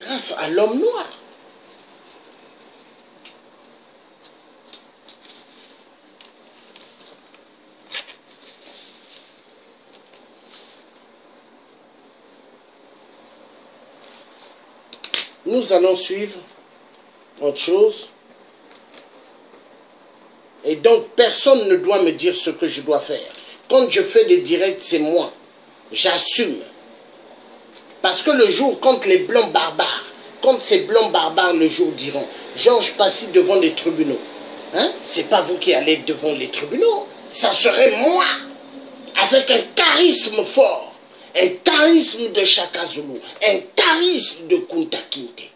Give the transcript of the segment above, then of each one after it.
grâce à l'homme noir. Nous allons suivre autre chose. Et donc, personne ne doit me dire ce que je dois faire. Quand je fais des directs, c'est moi. J'assume. Parce que le jour, quand les blancs barbares, quand ces blancs barbares le jour diront, Georges Passy devant les tribunaux, hein, c'est pas vous qui allez devant les tribunaux, ça serait moi, avec un charisme fort, un charisme de Chaka Zulu, un charisme de Kunta Kinte.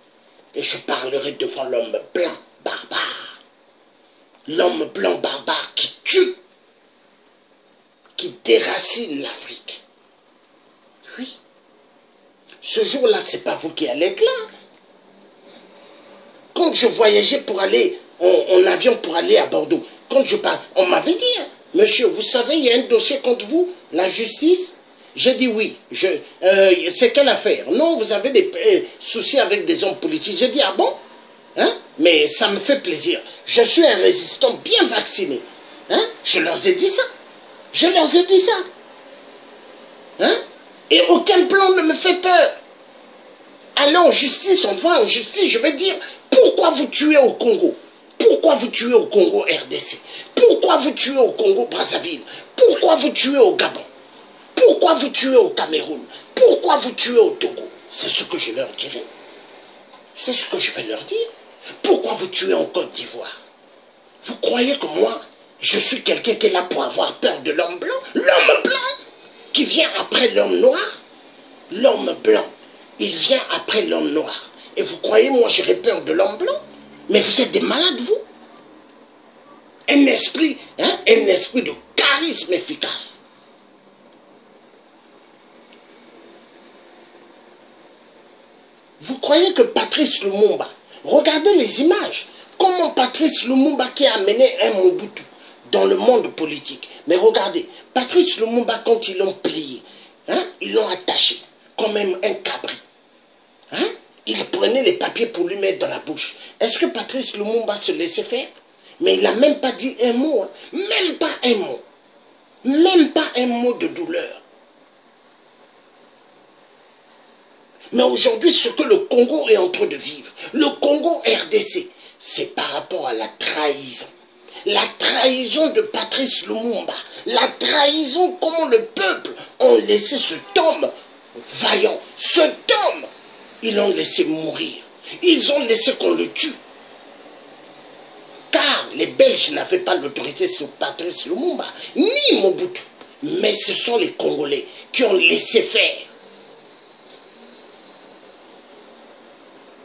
Et je parlerai devant l'homme blanc barbare. L'homme blanc barbare qui tue, qui déracine l'Afrique. Oui. Ce jour-là, c'est pas vous qui allez être là. Quand je voyageais pour aller en avion pour aller à Bordeaux, quand je parle, on m'avait dit, hein, monsieur, vous savez, il y a un dossier contre vous, la justice. J'ai dit oui. C'est quelle affaire? Non, vous avez des soucis avec des hommes politiques. J'ai dit, ah bon? Hein? Mais ça me fait plaisir. Je suis un résistant bien vacciné. Hein? Je leur ai dit ça. Je leur ai dit ça. Hein? Et aucun plan ne me fait peur. Allons en justice, on va en justice. Je vais dire, pourquoi vous tuez au Congo? Pourquoi vous tuez au Congo RDC? Pourquoi vous tuez au Congo Brazzaville? Pourquoi vous tuez au Gabon? Pourquoi vous tuez au Cameroun? Pourquoi vous tuez au Togo? C'est ce que je leur dirai. C'est ce que je vais leur dire. Pourquoi vous tuez en Côte d'Ivoire? Vous croyez que moi, je suis quelqu'un qui est là pour avoir peur de l'homme blanc? L'homme blanc qui vient après l'homme noir? L'homme blanc, il vient après l'homme noir. Et vous croyez, moi, j'aurais peur de l'homme blanc? Mais vous êtes des malades, vous? Un esprit de charisme efficace. Vous croyez que Patrice Lumumba, regardez les images, comment Patrice Lumumba qui a amené un Mobutu dans le monde politique. Mais regardez, Patrice Lumumba, quand ils l'ont plié, hein, ils l'ont attaché comme un cabri. Hein? Il prenait les papiers pour lui mettre dans la bouche. Est-ce que Patrice Lumumba se laissait faire? Mais il n'a même pas dit un mot, hein. Même pas un mot. Même pas un mot de douleur. Mais aujourd'hui, ce que le Congo est en train de vivre, le Congo RDC, c'est par rapport à la trahison. La trahison de Patrice Lumumba, la trahison comment le peuple a laissé cet homme vaillant, cet homme, ils l'ont laissé mourir. Ils ont laissé qu'on le tue. Car les Belges n'avaient pas l'autorité sur Patrice Lumumba, ni Mobutu. Mais ce sont les Congolais qui ont laissé faire.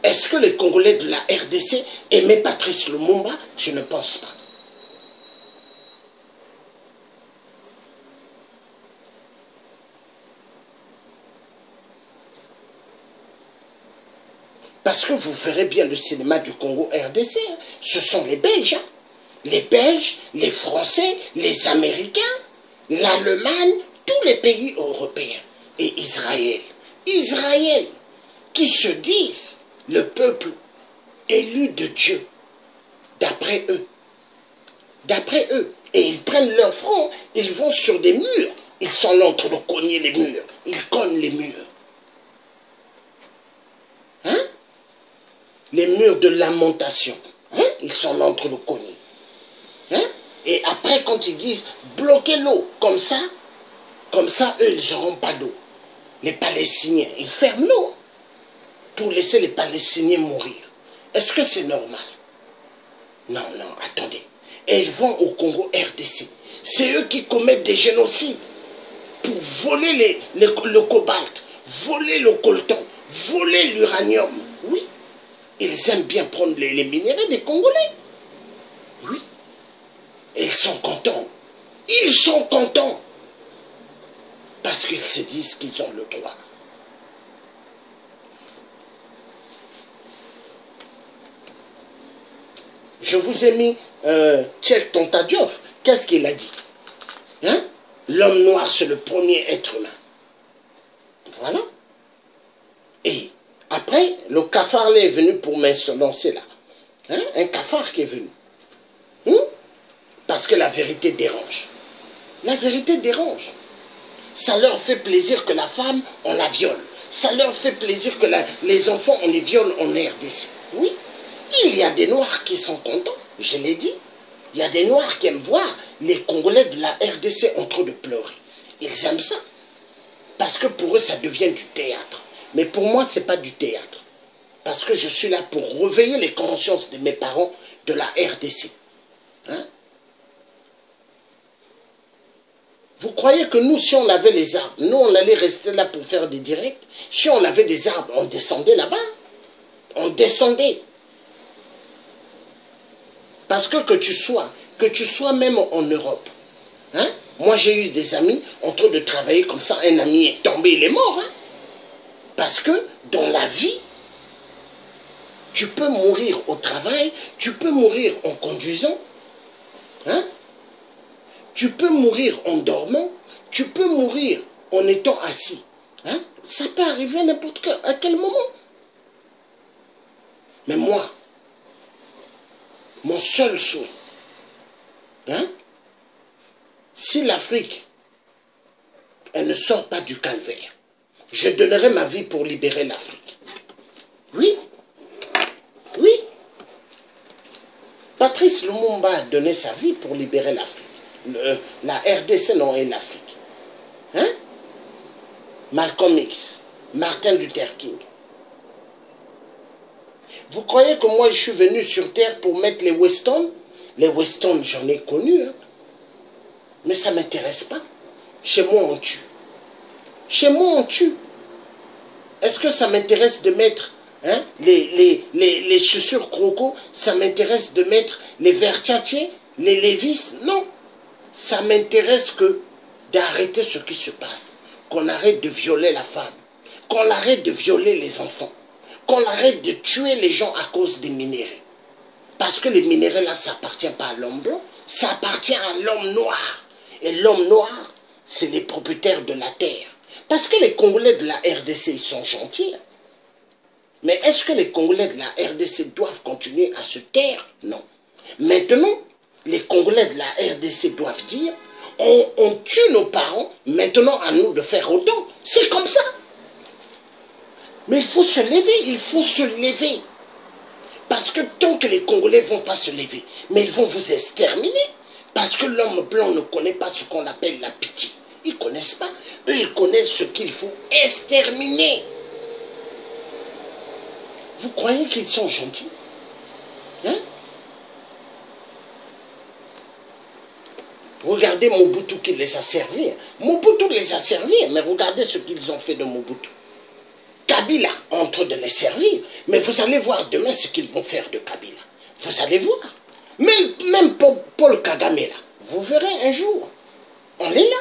Est-ce que les Congolais de la RDC aimaient Patrice Lumumba? Je ne pense pas. Parce que vous verrez bien le cinéma du Congo RDC, hein. Ce sont les Belges. Hein. Les Belges, les Français, les Américains, l'Allemagne, tous les pays européens. Et Israël. Israël, qui se disent le peuple élu de Dieu, d'après eux. D'après eux. Et ils prennent leur front, ils vont sur des murs. Ils sont là en train de cogner les murs. Ils cognent les murs. Hein? Les murs de lamentation. Hein? Ils sont là en train de cogner. Hein? Et après, quand ils disent bloquez l'eau, comme ça, eux, ils n'auront pas d'eau. Les Palestiniens, ils ferment l'eau pour laisser les Palestiniens mourir. Est-ce que c'est normal? Non, non, attendez. Et ils vont au Congo RDC. C'est eux qui commettent des génocides pour voler le cobalt, voler le coltan, voler l'uranium. Oui, ils aiment bien prendre les minéraux des Congolais. Oui, et ils sont contents. Ils sont contents. Parce qu'ils se disent qu'ils ont le droit. Je vous ai mis Cheikh Anta Diop. Qu'est-ce qu'il a dit? Hein? L'homme noir, c'est le premier être humain. Voilà. Et après Après, le cafard là est venu pour m'insolencer là. Hein? Un cafard qui est venu. Parce que la vérité dérange. La vérité dérange. Ça leur fait plaisir que la femme, on la viole. Ça leur fait plaisir que les enfants, on les viole en RDC. Oui, il y a des Noirs qui sont contents, je l'ai dit. Il y a des Noirs qui aiment voir les Congolais de la RDC en train de pleurer. Ils aiment ça. Parce que pour eux, ça devient du théâtre. Mais pour moi, ce n'est pas du théâtre. Parce que je suis là pour réveiller les consciences de mes parents de la RDC. Hein? Vous croyez que nous, si on avait les arbres, nous, on allait rester là pour faire des directs? Si on avait des arbres, on descendait là-bas. On descendait. Parce que tu sois même en Europe. Hein? Moi, j'ai eu des amis en train de travailler comme ça. Un ami est tombé, il est mort. Hein? Parce que dans la vie, tu peux mourir au travail, tu peux mourir en conduisant. Hein? Tu peux mourir en dormant, tu peux mourir en étant assis. Hein? Ça peut arriver à quel moment. Mais moi, mon seul souhait, hein? Si l'Afrique, elle ne sort pas du calvaire, je donnerai ma vie pour libérer l'Afrique. Oui, oui. Patrice Lumumba a donné sa vie pour libérer l'Afrique. La RDC non est l'Afrique. Hein? Malcolm X, Martin Luther King. Vous croyez que moi je suis venu sur terre pour mettre les Weston? Les Weston, j'en ai connu. Hein? Mais ça ne m'intéresse pas. Chez moi, on tue. Chez moi, on tue. Est-ce que ça m'intéresse de mettre hein, les chaussures croco? Ça m'intéresse de mettre les Versace, les Levi's? Non. Ça m'intéresse que d'arrêter ce qui se passe. Qu'on arrête de violer la femme. Qu'on arrête de violer les enfants. Qu'on arrête de tuer les gens à cause des minéraux. Parce que les minéraux là, ça appartient pas à l'homme blanc. Ça appartient à l'homme noir. Et l'homme noir, c'est les propriétaires de la terre. Parce que les Congolais de la RDC, ils sont gentils. Mais est-ce que les Congolais de la RDC doivent continuer à se taire? Non. Maintenant, les Congolais de la RDC doivent dire, on tue nos parents, maintenant à nous de faire autant. C'est comme ça. Mais il faut se lever, il faut se lever. Parce que tant que les Congolais ne vont pas se lever, mais ils vont vous exterminer. Parce que l'homme blanc ne connaît pas ce qu'on appelle la pitié. Ils ne connaissent pas. Eux, ils connaissent ce qu'il faut exterminer. Vous croyez qu'ils sont gentils? Hein? Regardez Mobutu qui les a servis. Mobutu les a servis, mais regardez ce qu'ils ont fait de Mobutu. Kabila est en train de les servir, mais vous allez voir demain ce qu'ils vont faire de Kabila. Vous allez voir. Même Paul Kagame là, vous verrez un jour. On est là.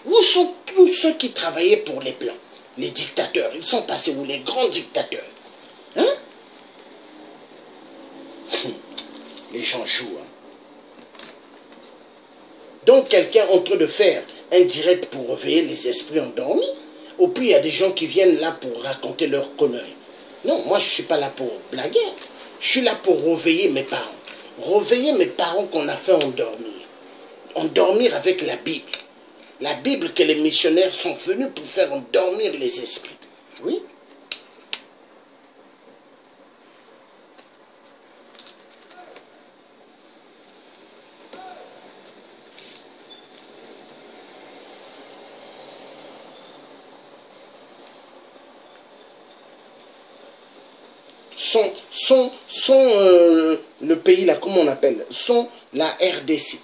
Où sont tous ceux qui travaillaient pour les Blancs? Les dictateurs, ils sont passés où? Les grands dictateurs. Hein? Les gens jouent. Hein? Donc quelqu'un est en train de faire un direct pour réveiller les esprits endormis. Ou puis il y a des gens qui viennent là pour raconter leurs conneries. Non, moi je ne suis pas là pour blaguer. Je suis là pour réveiller mes parents. Réveiller mes parents qu'on a fait endormir. Endormir avec la Bible. La Bible que les missionnaires sont venus pour faire endormir les esprits. Oui. Le pays là, comment on appelle, sont la RDC,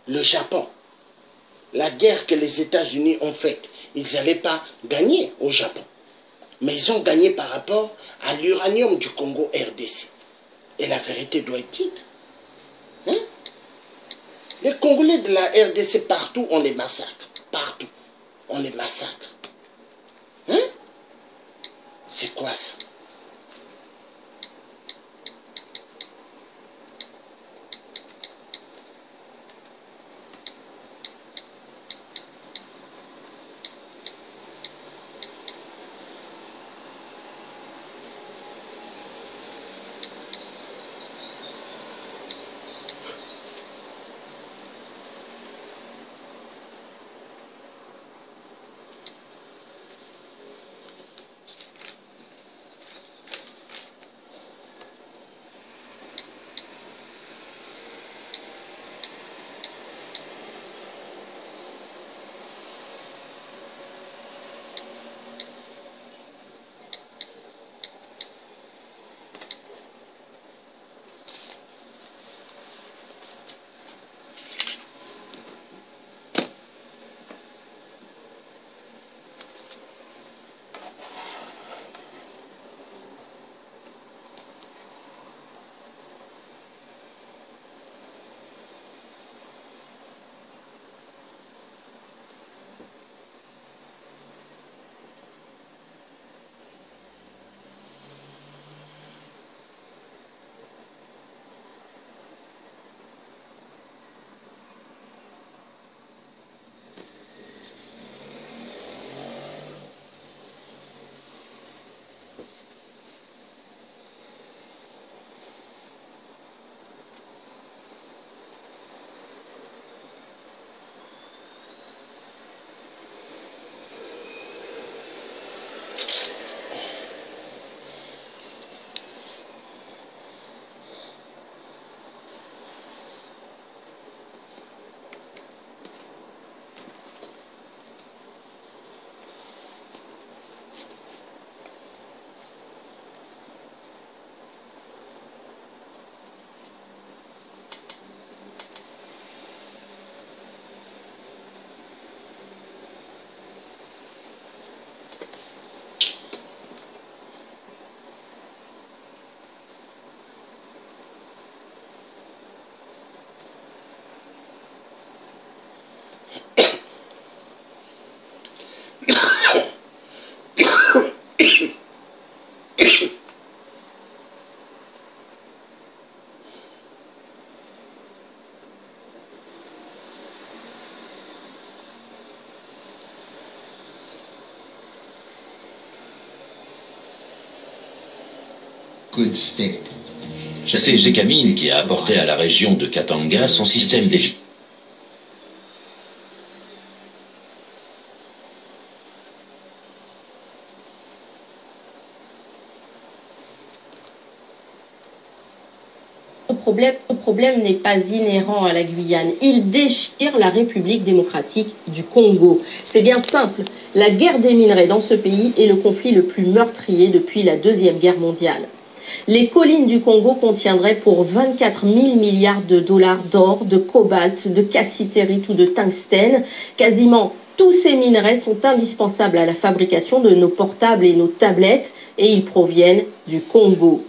le Japon, la guerre que les États-Unis ont faite, ils n'allaient pas gagner au Japon, mais ils ont gagné par rapport à l'uranium du Congo RDC. Et la vérité doit être dite. Hein? Les Congolais de la RDC, partout, on les massacre. Partout, on les massacre. Hein? C'est quoi ça? C'est Gécamine qui a apporté à la région de Katanga son système d'énergie. Le problème n'est pas inhérent à la Guyane. Il déchire la République démocratique du Congo. C'est bien simple. La guerre des minerais dans ce pays est le conflit le plus meurtrier depuis la Deuxième Guerre mondiale. Les collines du Congo contiendraient pour 24 000 milliards de dollars d'or, de cobalt, de cassitérite ou de tungstène. Quasiment tous ces minerais sont indispensables à la fabrication de nos portables et nos tablettes et ils proviennent du Congo.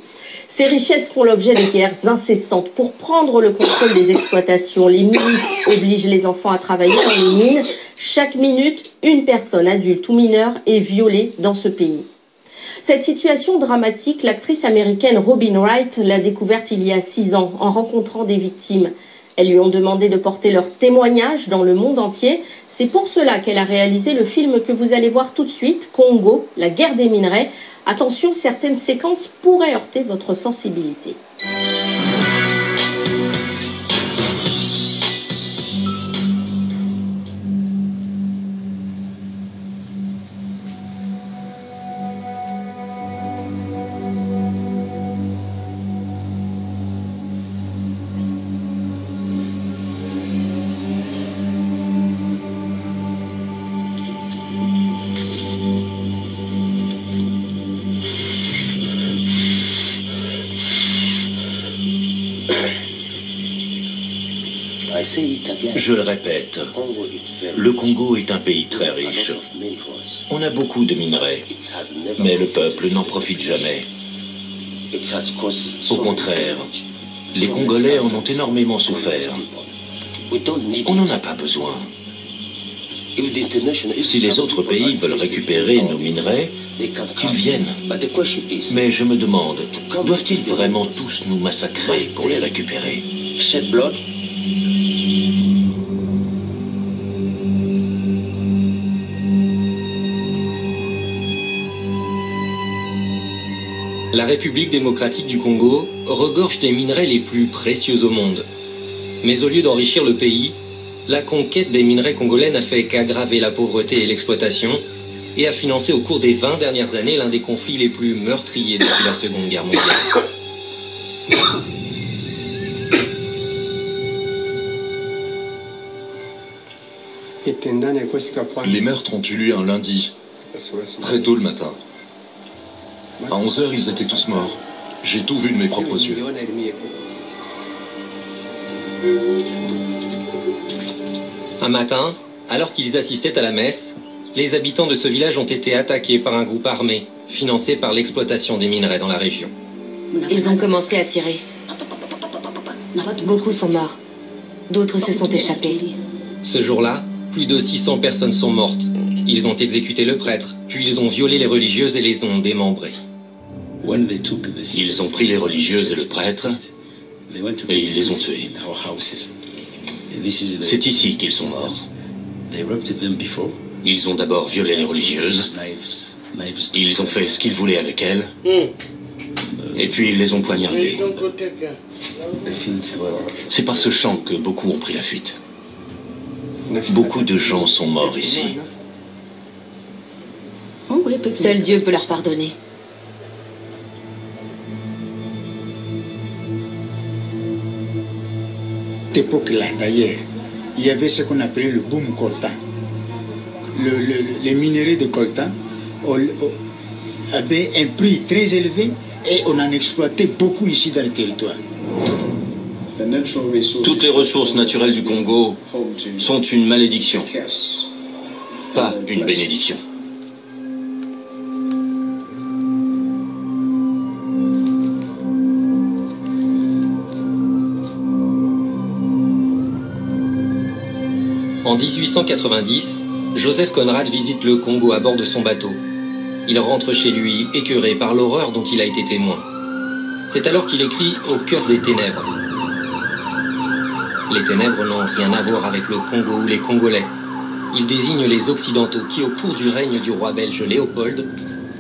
Ces richesses font l'objet de guerres incessantes pour prendre le contrôle des exploitations. Les milices obligent les enfants à travailler dans les mines. Chaque minute, une personne adulte ou mineure est violée dans ce pays. Cette situation dramatique, l'actrice américaine Robin Wright l'a découverte il y a 6 ans en rencontrant des victimes. Elles lui ont demandé de porter leur témoignage dans le monde entier. C'est pour cela qu'elle a réalisé le film que vous allez voir tout de suite, Congo, la guerre des minerais. Attention, certaines séquences pourraient heurter votre sensibilité. Je le répète, le Congo est un pays très riche. On a beaucoup de minerais, mais le peuple n'en profite jamais. Au contraire, les Congolais en ont énormément souffert. On n'en a pas besoin. Si les autres pays veulent récupérer nos minerais, qu'ils viennent. Mais je me demande, doivent-ils vraiment tous nous massacrer pour les récupérer? La République démocratique du Congo regorge des minerais les plus précieux au monde. Mais au lieu d'enrichir le pays, la conquête des minerais congolais n'a fait qu'aggraver la pauvreté et l'exploitation et a financé au cours des 20 dernières années l'un des conflits les plus meurtriers depuis la Seconde Guerre mondiale. Les meurtres ont eu lieu un lundi, très tôt le matin. À 11 h, ils étaient tous morts. J'ai tout vu de mes propres yeux. Un matin, alors qu'ils assistaient à la messe, les habitants de ce village ont été attaqués par un groupe armé, financé par l'exploitation des minerais dans la région. Ils ont commencé à tirer. Beaucoup sont morts. D'autres se sont échappés. Ce jour-là, plus de 600 personnes sont mortes. Ils ont exécuté le prêtre, puis ils ont violé les religieuses et les ont démembrées. Ils ont pris les religieuses et le prêtre et ils les ont tués. C'est ici qu'ils sont morts. Ils ont d'abord violé les religieuses, ils ont fait ce qu'ils voulaient avec elles, et puis ils les ont poignardées. C'est par ce champ que beaucoup ont pris la fuite. Beaucoup de gens sont morts ici. Seul Dieu peut leur pardonner. À cette époque-là, d'ailleurs, il y avait ce qu'on appelait le boom coltan. Les minerais de coltan avaient un prix très élevé et on en exploitait beaucoup ici dans le territoire. Toutes les ressources naturelles du Congo sont une malédiction, pas une bénédiction. En 1890, Joseph Conrad visite le Congo à bord de son bateau. Il rentre chez lui, écœuré par l'horreur dont il a été témoin. C'est alors qu'il écrit « Au cœur des ténèbres ». Les ténèbres n'ont rien à voir avec le Congo ou les Congolais. Ils désignent les Occidentaux qui, au cours du règne du roi belge Léopold,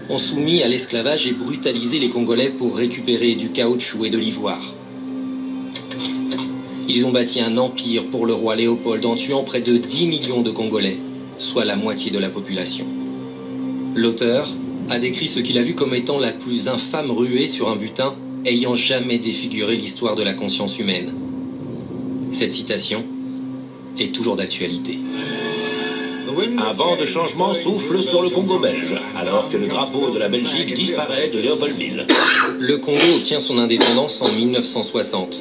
ont soumis à l'esclavage et brutalisé les Congolais pour récupérer du caoutchouc et de l'ivoire. Ils ont bâti un empire pour le roi Léopold en tuant près de 10 millions de Congolais, soit la moitié de la population. L'auteur a décrit ce qu'il a vu comme étant la plus infâme ruée sur un butin ayant jamais défiguré l'histoire de la conscience humaine. Cette citation est toujours d'actualité. Un vent de changement souffle sur le Congo belge, alors que le drapeau de la Belgique disparaît de Léopoldville. Le Congo obtient son indépendance en 1960.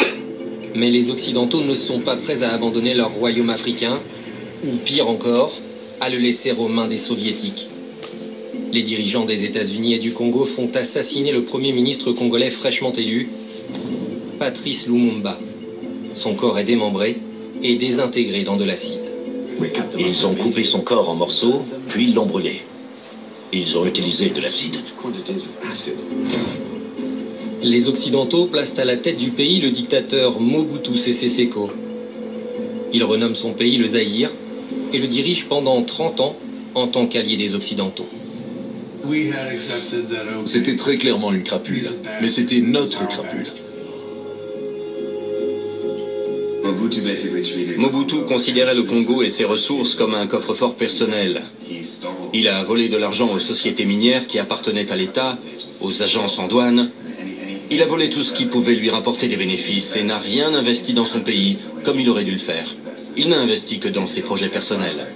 Mais les Occidentaux ne sont pas prêts à abandonner leur royaume africain, ou pire encore, à le laisser aux mains des Soviétiques. Les dirigeants des États-Unis et du Congo font assassiner le premier ministre congolais fraîchement élu, Patrice Lumumba. Son corps est démembré et désintégré dans de l'acide. Ils ont coupé son corps en morceaux, puis l'ont brûlé. Ils ont utilisé de l'acide. Les Occidentaux placent à la tête du pays le dictateur Mobutu Sese Seko. Il renomme son pays le Zaïre et le dirige pendant 30 ans en tant qu'allié des Occidentaux. C'était très clairement une crapule, mais c'était notre crapule. Mobutu considérait le Congo et ses ressources comme un coffre-fort personnel. Il a volé de l'argent aux sociétés minières qui appartenaient à l'État, aux agences en douane. Il a volé tout ce qui pouvait lui rapporter des bénéfices et n'a rien investi dans son pays comme il aurait dû le faire. Il n'a investi que dans ses projets personnels.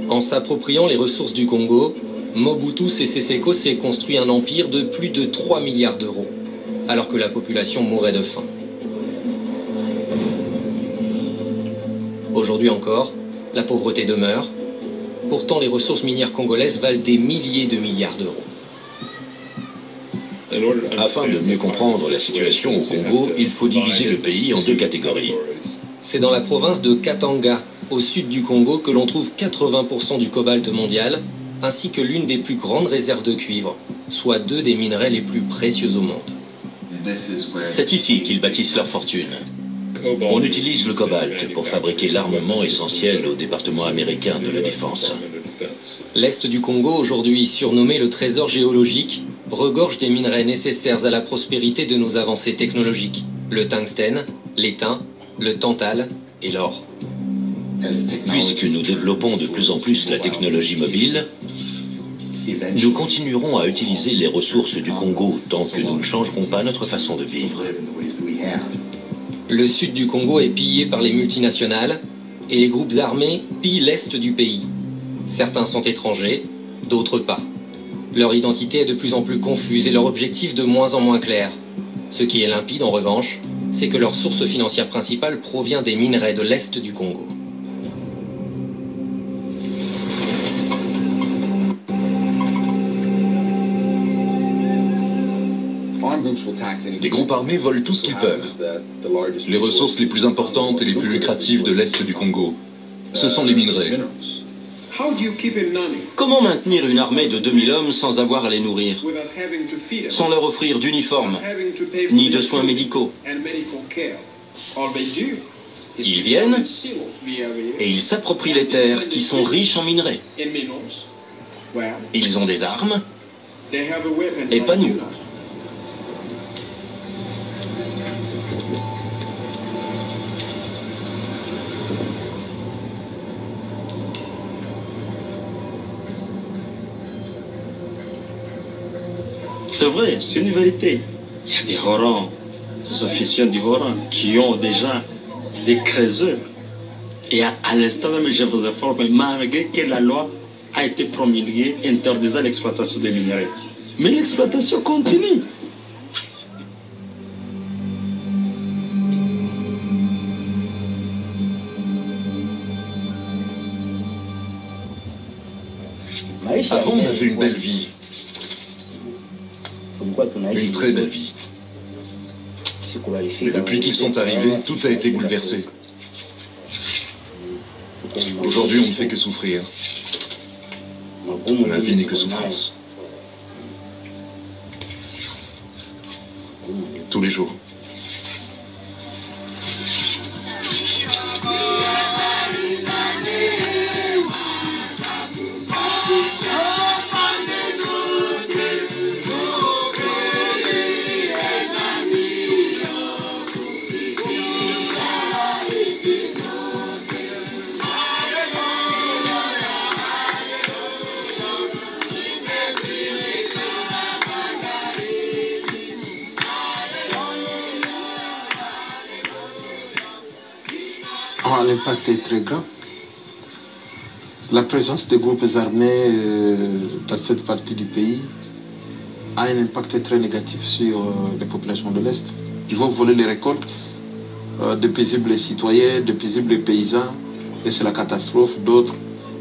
En s'appropriant les ressources du Congo, Mobutu Sese Seko s'est construit un empire de plus de 3 milliards d'euros, alors que la population mourait de faim. Aujourd'hui encore, la pauvreté demeure. Pourtant, les ressources minières congolaises valent des milliers de milliards d'euros. Afin de mieux comprendre la situation au Congo, il faut diviser le pays en deux catégories. C'est dans la province de Katanga, au sud du Congo, que l'on trouve 80% du cobalt mondial, ainsi que l'une des plus grandes réserves de cuivre, soit 2 des minerais les plus précieux au monde. C'est ici qu'ils bâtissent leur fortune. On utilise le cobalt pour fabriquer l'armement essentiel au département américain de la défense. L'Est du Congo, aujourd'hui surnommé le trésor géologique, regorge des minerais nécessaires à la prospérité de nos avancées technologiques. Le tungstène, l'étain, le tantal et l'or. Puisque nous développons de plus en plus la technologie mobile, nous continuerons à utiliser les ressources du Congo tant que nous ne changerons pas notre façon de vivre. Le sud du Congo est pillé par les multinationales et les groupes armés pillent l'est du pays. Certains sont étrangers, d'autres pas. Leur identité est de plus en plus confuse et leur objectif de moins en moins clair. Ce qui est limpide en revanche, c'est que leur source financière principale provient des minerais de l'est du Congo. Les groupes armés volent tout ce qu'ils peuvent. Les ressources les plus importantes et les plus lucratives de l'Est du Congo, ce sont les minerais. Comment maintenir une armée de 2000 hommes sans avoir à les nourrir, sans leur offrir d'uniformes, ni de soins médicaux? Ils viennent et ils s'approprient les terres qui sont riches en minerais. Ils ont des armes et pas nous. C'est vrai, c'est une vérité. Il y a des Horans, des officiers du Horan qui ont déjà des creuseurs. Et à l'instant même, je vous informe, malgré que la loi a été promulguée interdisant l'exploitation des minerais. Mais l'exploitation continue. Avant, on avait une belle vie. Une très belle vie. Mais depuis qu'ils sont arrivés, tout a été bouleversé. Aujourd'hui, on ne fait que souffrir. La vie n'est que souffrance. Tous les jours. l'impact est très grand. La présence des groupes armés dans cette partie du pays a un impact très négatif sur les populations de l'Est. Ils vont voler les récoltes de paisibles citoyens, de paisibles paysans, et c'est la catastrophe. D'autres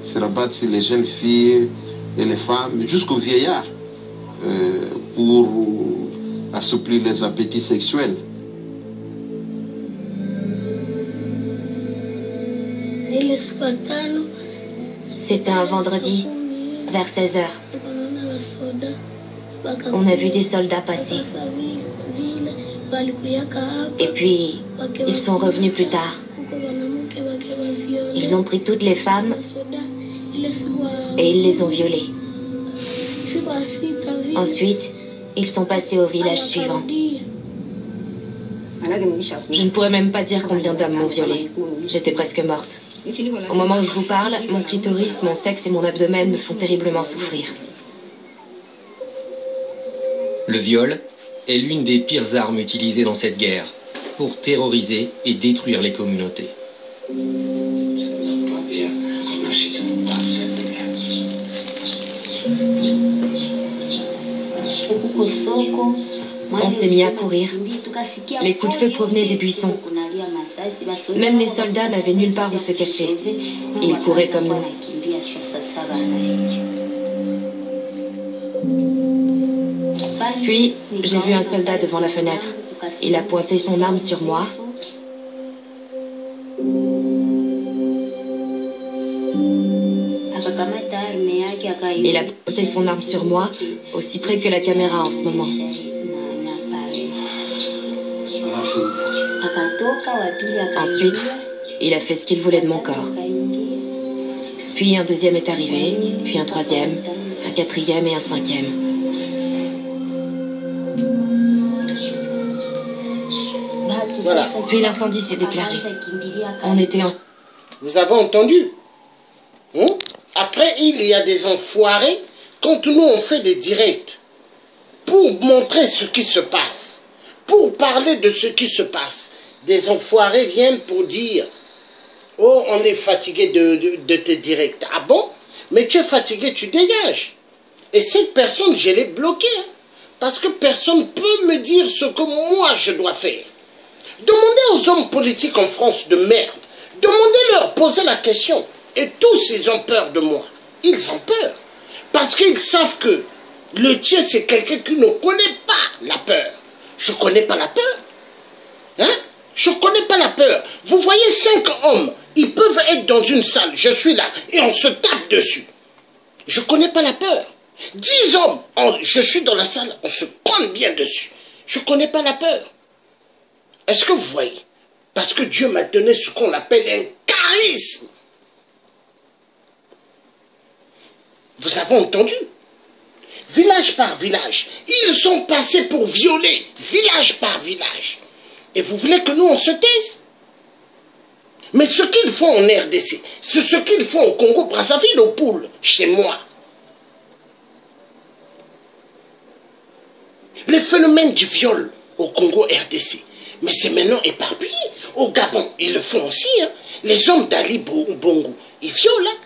se rabattent sur les jeunes filles et les femmes, jusqu'aux vieillards, pour assouplir les appétits sexuels. C'était un vendredi, vers 16h. On a vu des soldats passer. Et puis, ils sont revenus plus tard. Ils ont pris toutes les femmes et ils les ont violées. Ensuite, ils sont passés au village suivant. Je ne pourrais même pas dire combien d'hommes m'ont violée. J'étais presque morte. Au moment où je vous parle, mon clitoris, mon sexe et mon abdomen me font terriblement souffrir. Le viol est l'une des pires armes utilisées dans cette guerre pour terroriser et détruire les communautés. On s'est mis à courir. Les coups de feu provenaient des buissons. Même les soldats n'avaient nulle part où se cacher. Ils couraient comme nous. Puis, j'ai vu un soldat devant la fenêtre. Il a pointé son arme sur moi. Il a pointé son arme sur moi, aussi près que la caméra en ce moment. Ensuite, il a fait ce qu'il voulait de mon corps. Puis un deuxième est arrivé, puis un troisième, un quatrième et un cinquième. Voilà. Puis l'incendie s'est déclaré. On était en... Vous avez entendu? Après, il y a des enfoirés, quand nous on fait des directs, pour montrer ce qui se passe, pour parler de ce qui se passe, des enfoirés viennent pour dire « Oh, on est fatigué de tes directs. » Ah bon? Mais tu es fatigué, tu dégages. Et cette personne, je l'ai bloquée, hein, parce que personne ne peut me dire ce que moi je dois faire. Demandez aux hommes politiques en France de merde, demandez-leur, posez la question. Et tous, ils ont peur de moi. Ils ont peur. Parce qu'ils savent que le Tchè, c'est quelqu'un qui ne connaît pas la peur. Je ne connais pas la peur. Hein? Je ne connais pas la peur. Vous voyez 5 hommes, ils peuvent être dans une salle, je suis là, et on se tape dessus. Je ne connais pas la peur. 10 hommes, je suis dans la salle, on se cogne bien dessus. Je ne connais pas la peur. Est-ce que vous voyez? Parce que Dieu m'a donné ce qu'on appelle un charisme. Vous avez entendu? Village par village, ils sont passés pour violer, village par village. Et vous voulez que nous on se taise? Mais ce qu'ils font en RDC, c'est ce qu'ils font au Congo-Brazzaville, au Poul, chez moi. Les phénomènes du viol au Congo-RDC, mais c'est maintenant éparpillé. Au Gabon, ils le font aussi. Hein. Les hommes d'Ali Bongo, ils violent. Hein.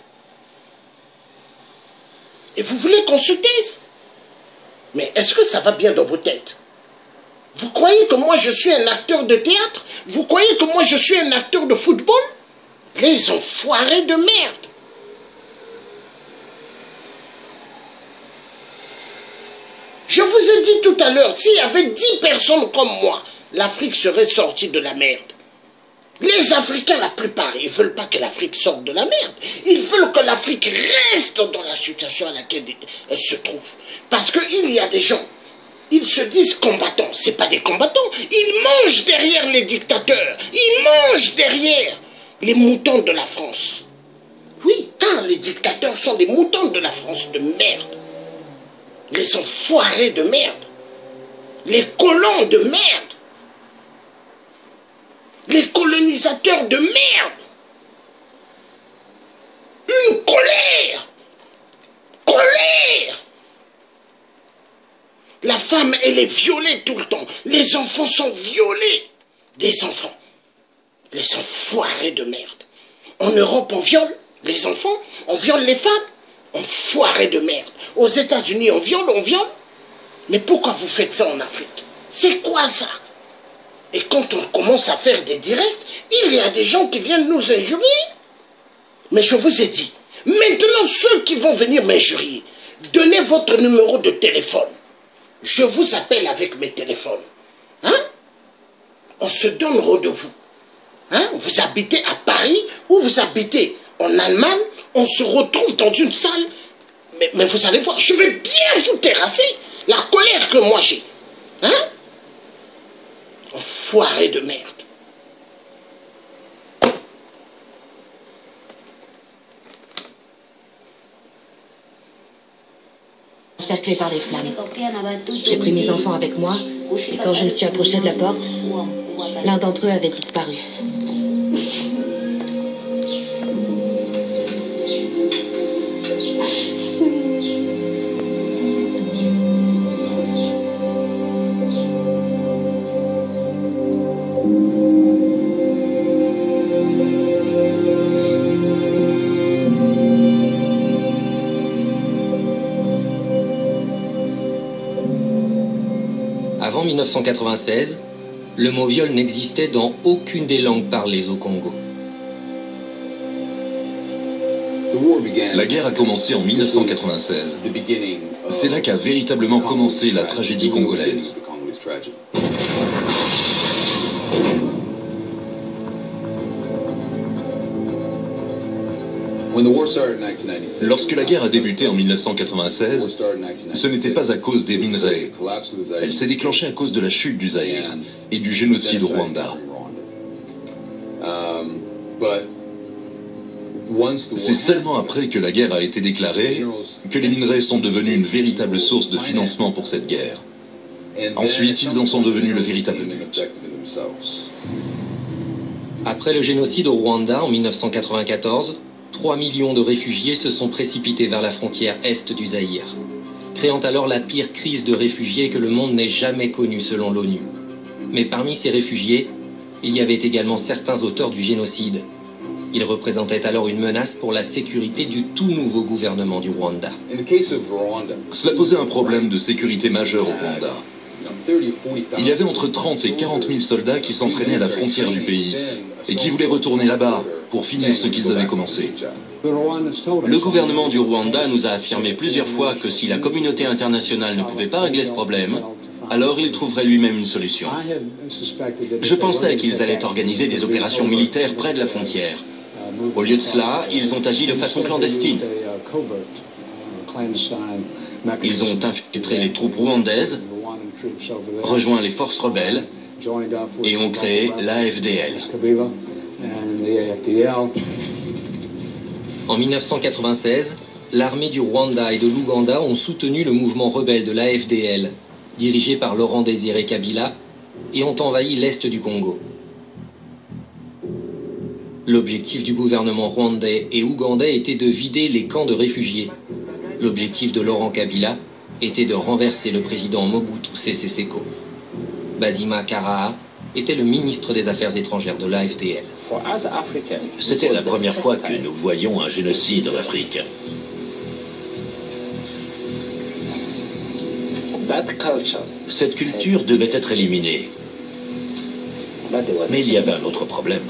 Et vous voulez qu'on se taise? Mais est-ce que ça va bien dans vos têtes? Vous croyez que moi je suis un acteur de théâtre? Vous croyez que moi je suis un acteur de football? Les enfoirés de merde. Je vous ai dit tout à l'heure, s'il y avait 10 personnes comme moi, l'Afrique serait sortie de la merde. Les Africains, la plupart, ils ne veulent pas que l'Afrique sorte de la merde. Ils veulent que l'Afrique reste dans la situation à laquelle elle se trouve. Parce qu'il y a des gens, ils se disent combattants. Ce n'est pas des combattants. Ils mangent derrière les dictateurs. Ils mangent derrière les moutons de la France. Oui, car les dictateurs sont des moutons de la France de merde. Les enfoirés de merde. Les colons de merde. Les colonisateurs de merde. Une colère. Colère. La femme, elle est violée tout le temps. Les enfants sont violés. Des enfants. Les enfoirés de merde. En Europe, on viole les enfants, on viole les femmes. Enfoiré de merde. Aux États-Unis, on viole. Mais pourquoi vous faites ça en Afrique? C'est quoi ça? Et quand on commence à faire des directs, il y a des gens qui viennent nous injurier. Mais je vous ai dit, maintenant ceux qui vont venir m'injurier, donnez votre numéro de téléphone. Je vous appelle avec mes téléphones. Hein? On se donne rendez-vous. Hein? Vous habitez à Paris ou vous habitez en Allemagne, on se retrouve dans une salle. Mais vous allez voir, je vais bien vous terrasser la colère que moi j'ai. Hein? Enfoiré de merde. Encerclé par les flammes. J'ai pris mes enfants avec moi, et quand je me suis approchée de la porte, l'un d'entre eux avait disparu. Avant 1996, le mot viol n'existait dans aucune des langues parlées au Congo. La guerre a commencé en 1996. C'est là qu'a véritablement commencé la tragédie congolaise. Lorsque la guerre a débuté en 1996, ce n'était pas à cause des minerais. Elle s'est déclenchée à cause de la chute du Zaïre et du génocide au Rwanda. C'est seulement après que la guerre a été déclarée que les minerais sont devenus une véritable source de financement pour cette guerre. Ensuite, ils en sont devenus le véritable but. Après le génocide au Rwanda en 1994, 3 millions de réfugiés se sont précipités vers la frontière est du Zaïre, créant alors la pire crise de réfugiés que le monde n'ait jamais connue selon l'ONU. Mais parmi ces réfugiés, il y avait également certains auteurs du génocide. Ils représentaient alors une menace pour la sécurité du tout nouveau gouvernement du Rwanda. Cela posait un problème de sécurité majeur au Rwanda. Il y avait entre 30 et 40 000 soldats qui s'entraînaient à la frontière du pays et qui voulaient retourner là-bas pour finir ce qu'ils avaient commencé. Le gouvernement du Rwanda nous a affirmé plusieurs fois que si la communauté internationale ne pouvait pas régler ce problème, alors il trouverait lui-même une solution. Je pensais qu'ils allaient organiser des opérations militaires près de la frontière. Au lieu de cela, ils ont agi de façon clandestine. Ils ont infiltré les troupes rwandaises, rejoint les forces rebelles et ont créé l'AFDL. En 1996, l'armée du Rwanda et de l'Ouganda ont soutenu le mouvement rebelle de l'AFDL, dirigé par Laurent Désiré Kabila, et ont envahi l'est du Congo. L'objectif du gouvernement rwandais et ougandais était de vider les camps de réfugiés. L'objectif de Laurent Kabila était de renverser le président Mobutu Sese Seko. Bazima Karaha était le ministre des Affaires étrangères de l'AFDL. C'était la première fois que nous voyions un génocide en Afrique. Cette culture devait être éliminée. Mais il y avait un autre problème.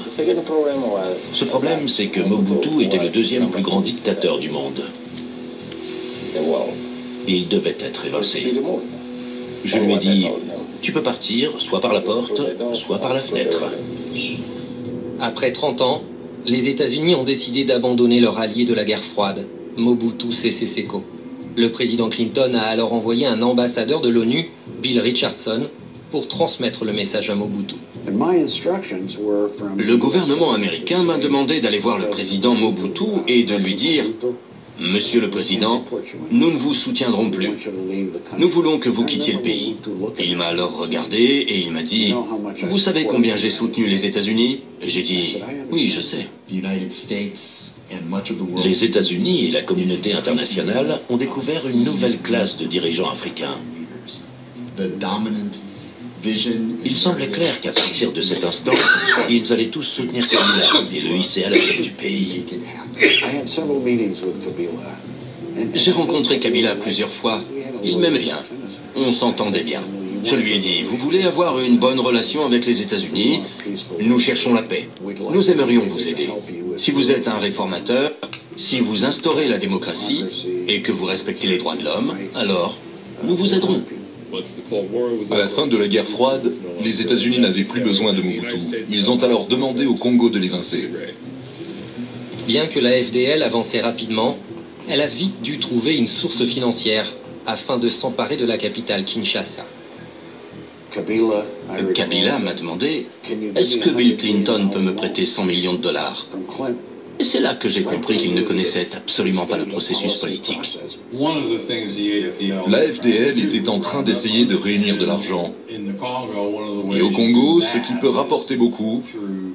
Ce problème, c'est que Mobutu était le deuxième plus grand dictateur du monde. Il devait être évincé. Je lui ai dit, tu peux partir, soit par la porte, soit par la fenêtre. Après 30 ans, les États-Unis ont décidé d'abandonner leur allié de la guerre froide, Mobutu Sese Seko. Le président Clinton a alors envoyé un ambassadeur de l'ONU, Bill Richardson, pour transmettre le message à Mobutu. Le gouvernement américain m'a demandé d'aller voir le président Mobutu et de lui dire « Monsieur le Président, nous ne vous soutiendrons plus. Nous voulons que vous quittiez le pays. » Il m'a alors regardé et il m'a dit « Vous savez combien j'ai soutenu les États-Unis » J'ai dit « Oui, je sais. » Les États-Unis et la communauté internationale ont découvert une nouvelle classe de dirigeants africains. Il semblait clair qu'à partir de cet instant, ils allaient tous soutenir Kabila et le hisser à la tête du pays. J'ai rencontré Kabila plusieurs fois. Il m'aimait bien. On s'entendait bien. Je lui ai dit, vous voulez avoir une bonne relation avec les États-Unis? Nous cherchons la paix. Nous aimerions vous aider. Si vous êtes un réformateur, si vous instaurez la démocratie et que vous respectez les droits de l'homme, alors nous vous aiderons. À la fin de la guerre froide, les États-Unis n'avaient plus besoin de Mobutu. Ils ont alors demandé au Congo de l'évincer. Bien que la FDL avançait rapidement, elle a vite dû trouver une source financière afin de s'emparer de la capitale Kinshasa. Kabila m'a demandé, est-ce que Bill Clinton peut me prêter 100 millions de dollars? Et c'est là que j'ai compris qu'il ne connaissait absolument pas le processus politique. La FDL était en train d'essayer de réunir de l'argent. Et au Congo, ce qui peut rapporter beaucoup,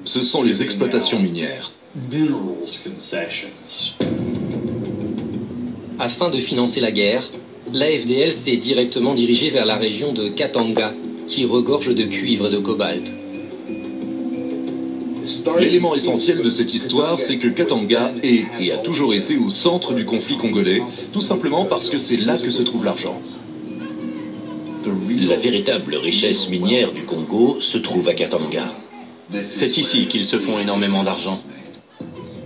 ce sont les exploitations minières. Afin de financer la guerre, la FDL s'est directement dirigée vers la région de Katanga, qui regorge de cuivre et de cobalt. L'élément essentiel de cette histoire, c'est que Katanga est et a toujours été au centre du conflit congolais, tout simplement parce que c'est là que se trouve l'argent. La véritable richesse minière du Congo se trouve à Katanga. C'est ici qu'ils se font énormément d'argent.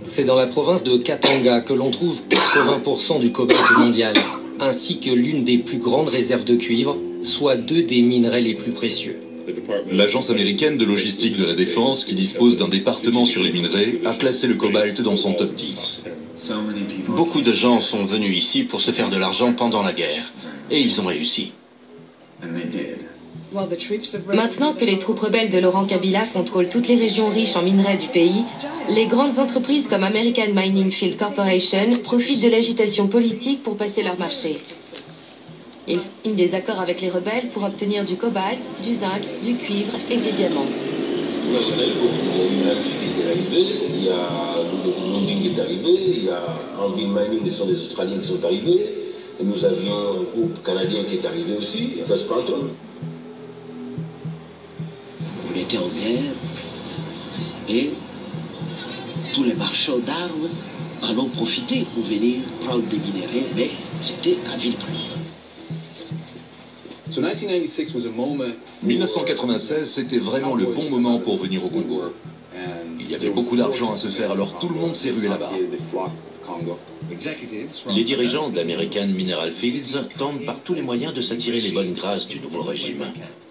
C'est dans la province de Katanga que l'on trouve 80% du cobalt mondial, ainsi que l'une des plus grandes réserves de cuivre, soit 2 des minerais les plus précieux. L'agence américaine de logistique de la défense, qui dispose d'un département sur les minerais, a classé le cobalt dans son top 10. Beaucoup de gens sont venus ici pour se faire de l'argent pendant la guerre, et ils ont réussi. Maintenant que les troupes rebelles de Laurent Kabila contrôlent toutes les régions riches en minerais du pays, les grandes entreprises comme American Mining Field Corporation profitent de l'agitation politique pour passer leur marché. Ils signent des accords avec les rebelles pour obtenir du cobalt, du zinc, du cuivre et des diamants. Il y a Lundin qui est arrivé, il y a Ambin Mining, ce sont des Australiens qui sont arrivés, et nous avions un groupe canadien qui est arrivé aussi, First Quantum. On était en guerre et tous les marchands d'armes en ont profité pour venir prendre des minéraux, mais c'était à vil prix. 1996, c'était vraiment le bon moment pour venir au Congo. Il y avait beaucoup d'argent à se faire, alors tout le monde s'est rué là-bas. Les dirigeants d'American Mineral Fields tentent par tous les moyens de s'attirer les bonnes grâces du nouveau régime.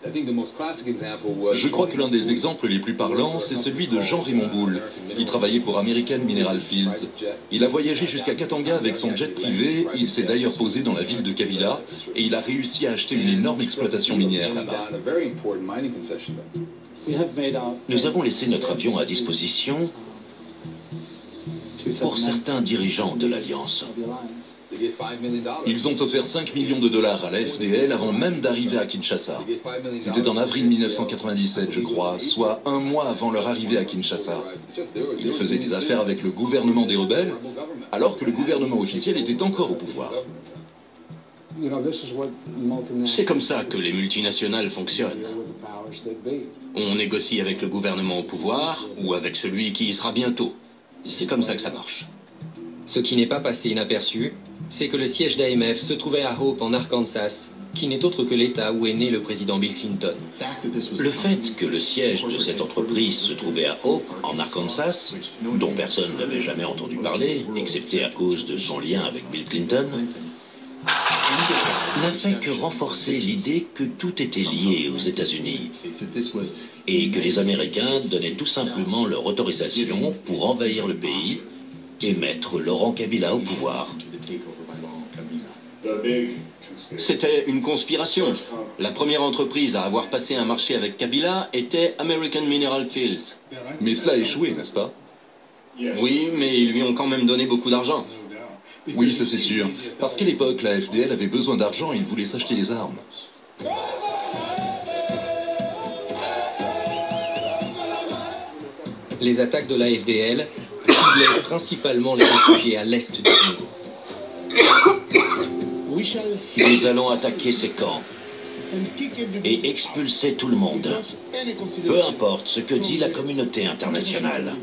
Je crois que l'un des exemples les plus parlants, c'est celui de Jean-Raymond Boule, qui travaillait pour American Mineral Fields. Il a voyagé jusqu'à Katanga avec son jet privé, il s'est d'ailleurs posé dans la ville de Kabila, et il a réussi à acheter une énorme exploitation minière là-bas. Nous avons laissé notre avion à disposition pour certains dirigeants de l'Alliance. Ils ont offert 5 millions de dollars à la FDL avant même d'arriver à Kinshasa. C'était en avril 1997, je crois, soit un mois avant leur arrivée à Kinshasa. Ils faisaient des affaires avec le gouvernement des rebelles, alors que le gouvernement officiel était encore au pouvoir. C'est comme ça que les multinationales fonctionnent. On négocie avec le gouvernement au pouvoir ou avec celui qui y sera bientôt. C'est comme ça que ça marche. Ce qui n'est pas passé inaperçu, c'est que le siège d'AMF se trouvait à Hope en Arkansas, qui n'est autre que l'État où est né le président Bill Clinton. Le fait que le siège de cette entreprise se trouvait à Hope, en Arkansas, dont personne n'avait jamais entendu parler, excepté à cause de son lien avec Bill Clinton, n'a fait que renforcer l'idée que tout était lié aux États-Unis et que les Américains donnaient tout simplement leur autorisation pour envahir le pays et mettre Laurent Kabila au pouvoir. C'était une conspiration. La première entreprise à avoir passé un marché avec Kabila était American Mineral Fields. Mais cela a échoué, n'est-ce pas? Oui, mais ils lui ont quand même donné beaucoup d'argent. Oui, ça c'est sûr. Parce qu'à l'époque, la FDL avait besoin d'argent et ils voulaient s'acheter les armes. Les attaques de la FDL ciblaient principalement les réfugiés à l'est du Congo. Nous allons attaquer ces camps. et expulser tout le monde, peu importe ce que dit la communauté internationale.